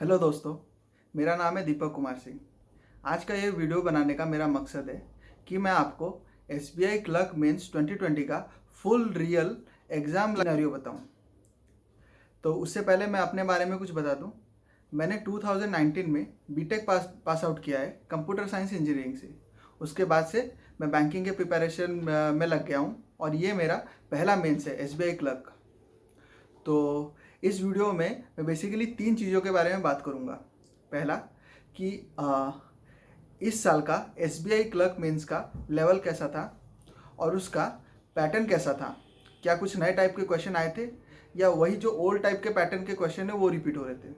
Hello दोस्तों, मेरा नाम है दीपक कुमार सिंह। आज का ये वीडियो बनाने का मेरा मकसद है कि मैं आपको एसबीआई क्लर्क मेंस 2020 का फुल रियल एग्ज़ाम सिनेरियो बताऊं। तो उससे पहले मैं अपने बारे में कुछ बता दूं। मैंने 2019 में बीटेक पास आउट किया है कंप्यूटर साइंस इंजीनियरिंग से। उसके बाद से मैं बैंकिंग के प्रिपरेशन में लग गया हूं और ये मेरा पहला मेंस है एसबीआई क्लर्क। तो इस वीडियो में मैं बेसिकली 3 चीज़ों के बारे में बात करूँगा। पहला कि इस साल का एसबीआई क्लर्क मेंस का लेवल कैसा था और उसका पैटर्न कैसा था। क्या कुछ नए टाइप के क्वेश्चन आए थे या वही जो ओल्ड टाइप के पैटर्न के क्वेश्चन है वो रिपीट हो रहे थे।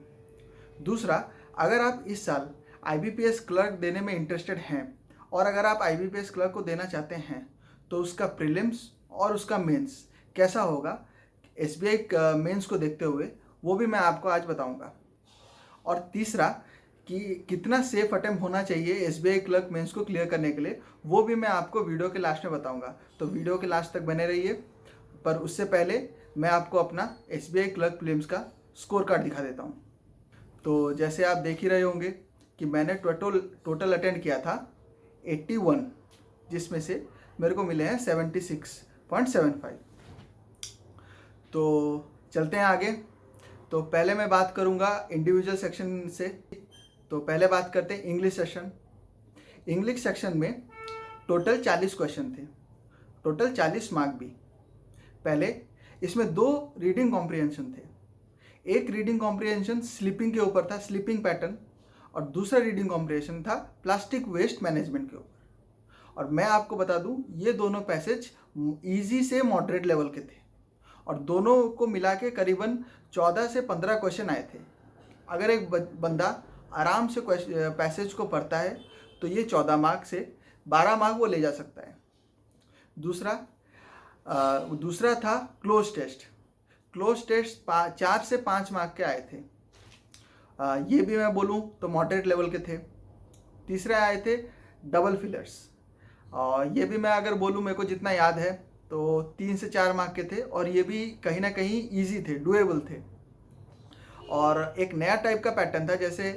दूसरा, अगर आप इस साल आईबीपीएस क्लर्क देने में इंटरेस्टेड हैं और अगर आप आईबीपीएस क्लर्क को देना चाहते हैं तो उसका प्रीलिम्स और उसका मेंस कैसा होगा एसबीआई मेंस को देखते हुए, वो भी मैं आपको आज बताऊंगा। और तीसरा कि कितना सेफ अटेम्प्ट होना चाहिए एसबीआई क्लर्क मेंस को क्लियर करने के लिए, वो भी मैं आपको वीडियो के लास्ट में बताऊंगा। तो वीडियो के लास्ट तक बने रहिए। पर उससे पहले मैं आपको अपना एसबीआई क्लर्क प्रीलिम्स का स्कोर कार्ड दिखा देता हूँ। तो जैसे आप देख ही रहे होंगे कि मैंने टोटल अटेंड किया था 81, जिसमें से मेरे को मिले हैं 76.75। तो चलते हैं आगे। तो पहले मैं बात करूंगा इंडिविजुअल सेक्शन से। तो पहले बात करते हैं इंग्लिश सेक्शन। इंग्लिश सेक्शन में टोटल 40 क्वेश्चन थे, टोटल 40 मार्क भी। पहले इसमें 2 रीडिंग कॉम्प्रिहेंशन थे। एक रीडिंग कॉम्प्रिहेंशन स्लीपिंग के ऊपर था, स्लीपिंग पैटर्न, और दूसरा रीडिंग कॉम्प्रिहेंशन था प्लास्टिक वेस्ट मैनेजमेंट के ऊपर। और मैं आपको बता दूं, ये दोनों पैसेज ईजी से मॉडरेट लेवल के थे और दोनों को मिला के करीबन 14 से 15 क्वेश्चन आए थे। अगर एक बंदा आराम से पैसेज को पढ़ता है तो ये 14 मार्क से 12 मार्क वो ले जा सकता है। दूसरा था क्लोज टेस्ट। क्लोज टेस्ट 4 से 5 मार्क के आए थे। ये भी मैं बोलूँ तो मॉडरेट लेवल के थे। तीसरे आए थे डबल फिलर्स। ये भी मैं अगर बोलूँ, मेरे को जितना याद है तो 3 से 4 मार्क के थे और ये भी कहीं ना कहीं इजी थे, डुएबल थे। और एक नया टाइप का पैटर्न था, जैसे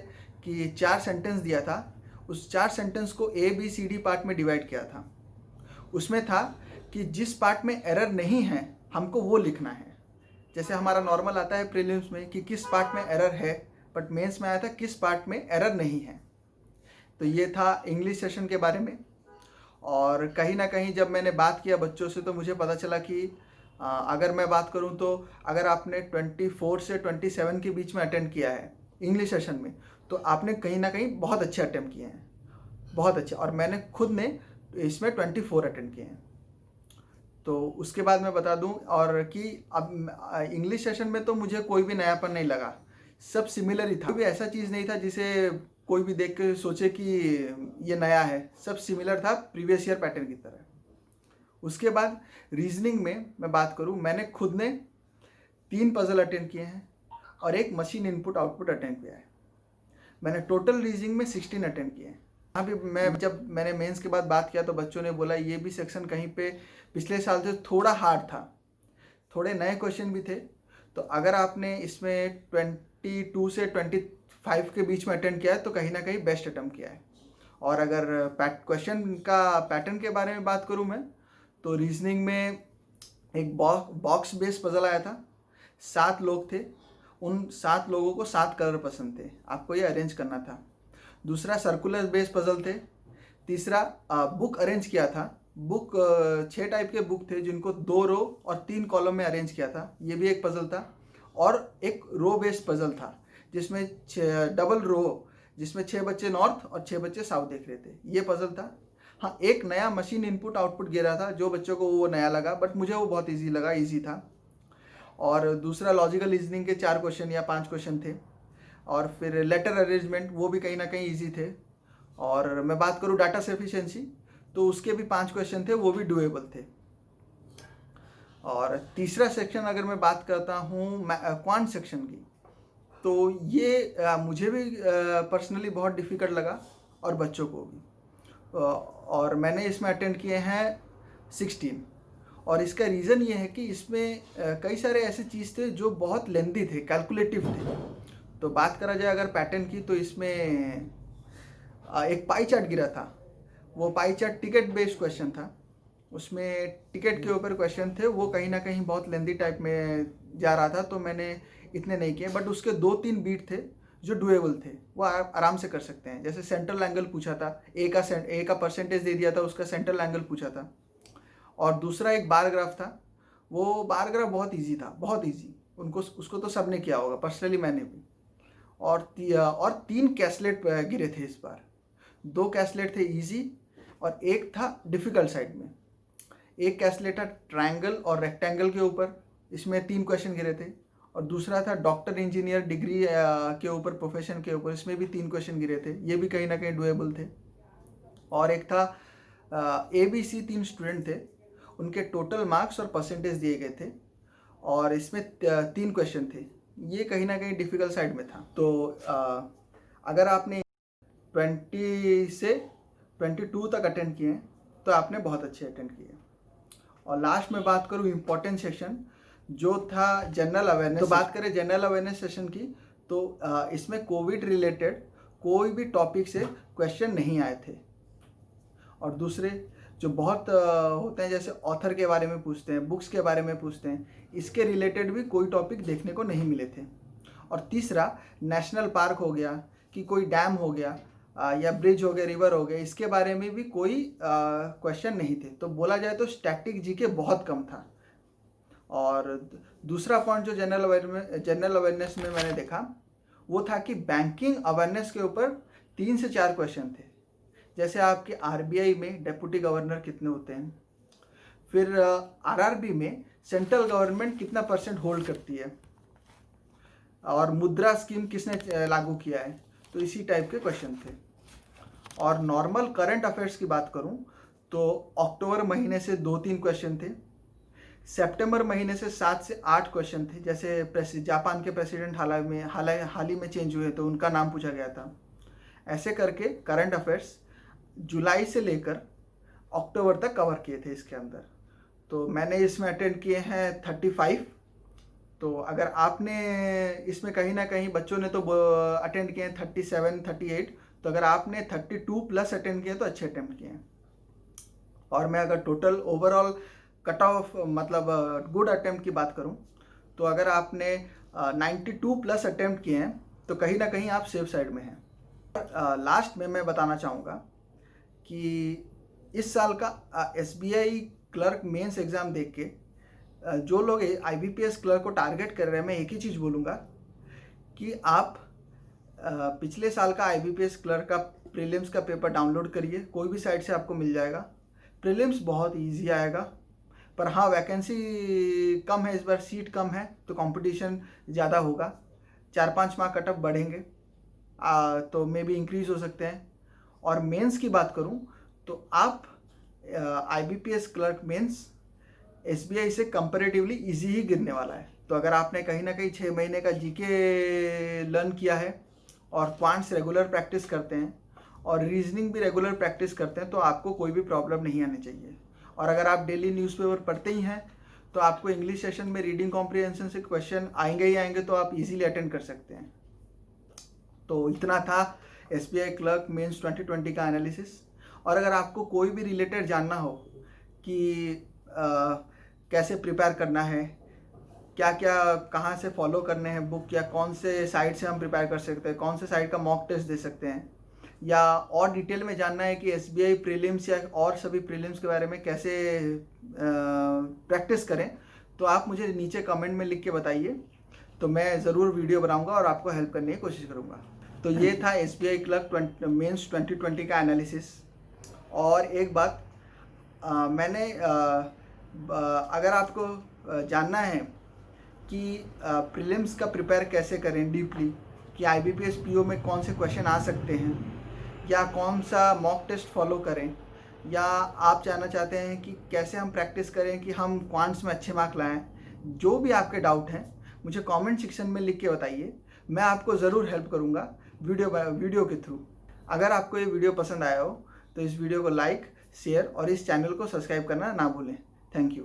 कि 4 सेंटेंस दिया था, उस 4 सेंटेंस को A B C D part में डिवाइड किया था। उसमें था कि जिस पार्ट में एरर नहीं है हमको वो लिखना है। जैसे हमारा नॉर्मल आता है प्रीलिम्स में कि किस पार्ट में एरर है, बट मेंस में आया था किस पार्ट में एरर नहीं है। तो ये था इंग्लिश सेशन के बारे में। और कहीं ना कहीं जब मैंने बात किया बच्चों से तो मुझे पता चला कि अगर मैं बात करूं तो अगर आपने 24 से 27 के बीच में अटेंड किया है इंग्लिश सेशन में, तो आपने कहीं ना कहीं बहुत अच्छे अटेम्प्ट किए हैं, बहुत अच्छे। और मैंने खुद ने इसमें 24 अटेंड किए हैं। तो उसके बाद मैं बता दूं और कि अब इंग्लिश सेशन में तो मुझे कोई भी नयापन नहीं लगा, सब सिमिलर ही था। कोई भी ऐसा चीज़ नहीं था जिसे कोई भी देख के सोचे कि ये नया है, सब सिमिलर था प्रीवियस ईयर पैटर्न की तरह। उसके बाद रीजनिंग में मैं बात करूं, मैंने खुद ने 3 पजल अटेंड किए हैं और एक मशीन इनपुट आउटपुट अटेंड किया है। मैंने टोटल रीजनिंग में 16 अटेंड किए हैं। यहाँ भी जब मैंने मेंस के बाद बात किया तो बच्चों ने बोला ये भी सेक्शन कहीं पे पिछले साल से थोड़ा हार्ड था, थोड़े नए क्वेश्चन भी थे। तो अगर आपने इसमें 22 से 25 के बीच में अटेंड किया है तो कहीं ना कहीं बेस्ट अटेम्प्ट किया है। और अगर क्वेश्चन का पैटर्न के बारे में बात करूं मैं, तो रीजनिंग में एक बॉक्स बेस्ड पजल आया था। 7 लोग थे, उन 7 लोगों को 7 कलर पसंद थे, आपको ये अरेंज करना था। दूसरा सर्कुलर बेस्ड पजल थे। तीसरा बुक अरेंज किया था। बुक 6 टाइप के बुक थे जिनको 2 रो और 3 कॉलम में अरेंज किया था, ये भी एक पजल था। और एक रो बेस्ड पजल था जिसमें डबल रो, जिसमें 6 बच्चे नॉर्थ और 6 बच्चे साउथ देख रहे थे, ये पजल था। हाँ, एक नया मशीन इनपुट आउटपुट गिरा था, जो बच्चों को वो नया लगा बट मुझे वो बहुत ईजी लगा, ईजी था। और दूसरा लॉजिकल रीजनिंग के 4 क्वेश्चन या 5 क्वेश्चन थे। और फिर लेटर अरेंजमेंट, वो भी कहीं ना कहीं ईजी थे। और मैं बात करूँ डाटा सफिशिएंसी, तो उसके भी 5 क्वेश्चन थे, वो भी डुएबल थे। और तीसरा सेक्शन अगर मैं बात करता हूँ क्वांट सेक्शन की, तो ये मुझे भी पर्सनली बहुत डिफ़िकल्ट लगा और बच्चों को भी। और मैंने इसमें अटेंड किए हैं 16। और इसका रीज़न ये है कि इसमें कई सारे ऐसे चीज़ थे जो बहुत लेंदी थे, कैलकुलेटिव थे। तो बात करा जाए अगर पैटर्न की, तो इसमें एक पाई चार्ट गिरा था। वो pie chart ticket based question था, उसमें टिकट के ऊपर क्वेश्चन थे, वो कहीं ना कहीं बहुत लेंदी टाइप में जा रहा था, तो मैंने इतने नहीं किए। बट उसके 2-3 बीट थे जो डुएबल थे, वो आराम से कर सकते हैं। जैसे सेंट्रल एंगल पूछा था, ए का परसेंटेज दे दिया था, उसका सेंट्रल एंगल पूछा था। और दूसरा एक बार ग्राफ था, वो बार ग्राफ बहुत ईजी था, बहुत ईजी। उसको तो सबने किया होगा, पर्सनली मैंने भी। और 3 कैसलेट गिरे थे इस बार। 2 कैसलेट थे इजी और एक था डिफ़िकल्ट साइड में। एक कैसलेट था ट्रायंगल और रेक्टेंगल के ऊपर, इसमें 3 क्वेश्चन गिरे थे। और दूसरा था डॉक्टर इंजीनियर डिग्री के ऊपर, प्रोफेशन के ऊपर, इसमें भी 3 क्वेश्चन गिरे थे, ये भी कहीं ना कहीं डुएबल थे। और एक था ABC 3 स्टूडेंट थे, उनके टोटल मार्क्स और परसेंटेज दिए गए थे, और इसमें 3 क्वेश्चन थे, ये कहीं ना कहीं डिफ़िकल्ट साइड में था। तो अगर आपने 20 से 22 तक अटेंड किए हैं तो आपने बहुत अच्छे अटेंड किए। और लास्ट में बात करूँ इम्पोर्टेंट सेक्शन जो था जनरल अवेयरनेस। तो बात करें जनरल अवेयरनेस सेशन की, तो इसमें कोविड रिलेटेड कोई भी टॉपिक से क्वेश्चन नहीं आए थे। और दूसरे जो बहुत होते हैं, जैसे ऑथर के बारे में पूछते हैं, बुक्स के बारे में पूछते हैं, इसके रिलेटेड भी कोई टॉपिक देखने को नहीं मिले थे। और तीसरा नेशनल पार्क हो गया, कि कोई डैम हो गया या ब्रिज हो गया, रिवर हो गया, इसके बारे में भी कोई क्वेश्चन नहीं थे। तो बोला जाए तो स्टैटिक जीके बहुत कम था। और दूसरा पॉइंट जो जनरल अवेयरनेस में मैंने देखा, वो था कि बैंकिंग अवेयरनेस के ऊपर 3 से 4 क्वेश्चन थे। जैसे आपके RBI में डिप्टी गवर्नर कितने होते हैं, फिर RRB में सेंट्रल गवर्नमेंट कितना % होल्ड करती है, और मुद्रा स्कीम किसने लागू किया है, तो इसी टाइप के क्वेश्चन थे। और नॉर्मल करंट अफेयर्स की बात करूं तो अक्टूबर महीने से 2-3 क्वेश्चन थे, सितंबर महीने से 7 से 8 क्वेश्चन थे। जैसे जापान के प्रेसिडेंट हाल ही में चेंज हुए, तो उनका नाम पूछा गया था। ऐसे करके करंट अफेयर्स जुलाई से लेकर अक्टूबर तक कवर किए थे इसके अंदर। तो मैंने इसमें अटेंड किए हैं 35। तो अगर आपने इसमें कहीं ना कहीं, बच्चों ने तो अटेंड किए हैं 37, 38, तो अगर आपने 32+ अटेंड किए तो अच्छे अटेम्प्ट किए हैं। और मैं अगर टोटल ओवरऑल कट ऑफ मतलब गुड अटेम्प्ट की बात करूं, तो अगर आपने 92+ अटेम्प्ट किए हैं तो कहीं ना कहीं आप सेफ साइड में हैं। लास्ट में मैं बताना चाहूँगा कि इस साल का SBI क्लर्क मेंस एग्ज़ाम देख के जो लोग IBPS क्लर्क को टारगेट कर रहे हैं, मैं एक ही चीज़ बोलूँगा कि आप पिछले साल का IBPS क्लर्क का प्रीलिम्स का पेपर डाउनलोड करिए, कोई भी साइट से आपको मिल जाएगा। प्रीलिम्स बहुत इजी आएगा, पर हाँ वैकेंसी कम है इस बार, सीट कम है, तो कंपटीशन ज़्यादा होगा। 4-5 मार्क कट ऑफ बढ़ेंगे, तो मे बी इंक्रीज़ हो सकते हैं। और मेंस की बात करूं तो आप IBPS क्लर्क मेंस SBI से कंपैरेटिवली इजी ही गिरने वाला है। तो अगर आपने कहीं ना कहीं 6 महीने का GK लर्न किया है और क्वांट्स रेगुलर प्रैक्टिस करते हैं और रीजनिंग भी रेगुलर प्रैक्टिस करते हैं, तो आपको कोई भी प्रॉब्लम नहीं आनी चाहिए। और अगर आप डेली न्यूज़पेपर पढ़ते ही हैं तो आपको इंग्लिश सेशन में रीडिंग कॉम्प्रिहेंशन से क्वेश्चन आएंगे ही आएंगे, तो आप इजीली अटेंड कर सकते हैं। तो इतना था SBI क्लर्क मेंस 2020 का एनालिसिस। और अगर आपको कोई भी रिलेटेड जानना हो कि कैसे प्रिपेयर करना है, क्या क्या कहाँ से फॉलो करने हैं बुक, या कौन से साइट से हम प्रिपेयर कर सकते हैं, कौन से साइट का मॉक टेस्ट दे सकते हैं, या और डिटेल में जानना है कि SBI प्रीलिम्स या और सभी प्रीलिम्स के बारे में कैसे प्रैक्टिस करें, तो आप मुझे नीचे कमेंट में लिख के बताइए, तो मैं ज़रूर वीडियो बनाऊंगा और आपको हेल्प करने की कोशिश करूंगा। तो ये था SBI क्लर्क मेंस 2020 का एनालिसिस। और एक बात मैंने अगर आपको जानना है कि प्रीलिम्स का प्रिपेयर कैसे करें डीपली, कि IBPS PO में कौन से क्वेश्चन आ सकते हैं, या कौन सा मॉक टेस्ट फॉलो करें, या आप जानना चाहते हैं कि कैसे हम प्रैक्टिस करें कि हम क्वांट्स में अच्छे मार्क लाएं, जो भी आपके डाउट हैं मुझे कमेंट सेक्शन में लिख के बताइए, मैं आपको ज़रूर हेल्प करूँगा वीडियो के थ्रू। अगर आपको ये वीडियो पसंद आया हो तो इस वीडियो को लाइक, शेयर और इस चैनल को सब्सक्राइब करना ना भूलें। Thank you.